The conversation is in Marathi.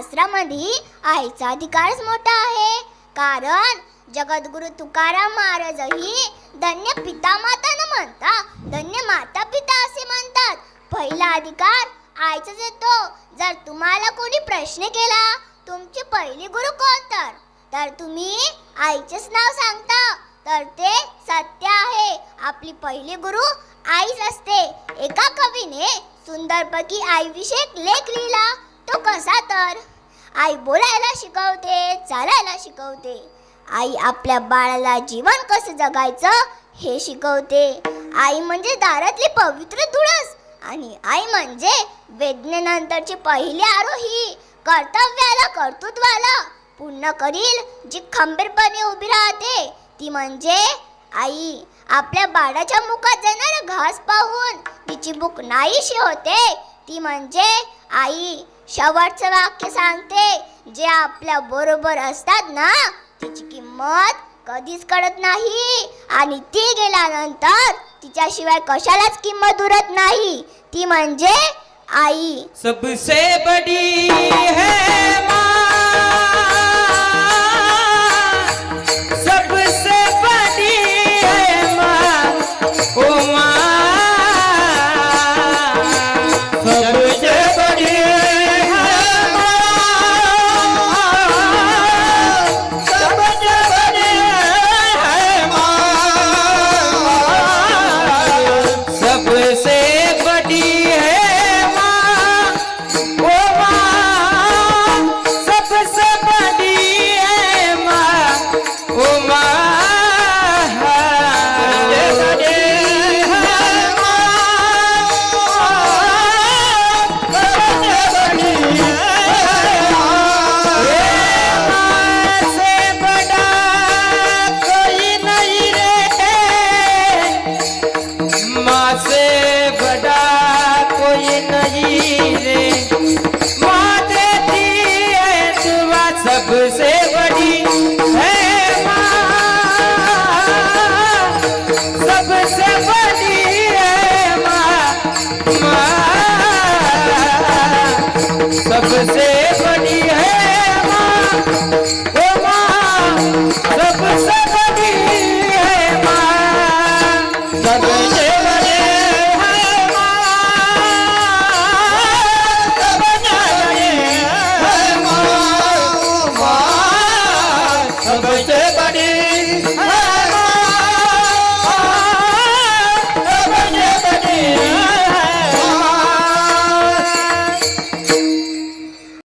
शास्त्रामध्ये आईचा अधिकारच मोठा आहे. कारण जगद्गुरु तुकाराम महाराजही धन्य पिता माता न म्हणता धन्य माता पिता असे म्हणतात. पहिला अधिकार आईचाच येतो. जर तुम्हाला कोणी प्रश्न केला तुमचे पहिले गुरु कोण तर तुम्ही आईचेच नाव सांगता तर ते सत्य आहे. आपली पहिली गुरु आईच असते. एका कवीने सुंदरपैकी आईविषयी एक लेख लिहिला. तो कसा तर, आई बोलायला शिकवते, चालायला शिकवते. आई आपल्या बाळाला जीवन कसं जगायचं हे शिकवते. आई म्हणजे दारातली पवित्र तुळस आणि आई म्हणजे वेदनेनंतरची पहिली आरोही. कर्तव्याला कर्तृत्वाला पूर्ण करील जी खंबीरपणे उभी राहते ती म्हणजे आई. आपल्या बाळाच्या मुखात जाणारा घास पाहून तिची भूक नाहीशी होते ती म्हणजे आई. शेवटचं वाक्य सांगते, जे आपल्या बरोबर असतात ना तिची किंमत कधीच कळत नाही आणि ती गेल्यानंतर तिच्याशिवाय कशालाच किंमत उरत नाही. ती म्हणजे आई. सबसे बड़ी है माँ, सबसे बड़ी है माँ, ओ माँ सबसे बड़ी है माँ, सबसे बड़ी है माँ, सबसे बड़ी है माँ, ओ माँ सबसे बड़ी है माँ, ओ माँ सबसे बड़ी है माँ, सबसे बड़ी है माँ, माँ सबसे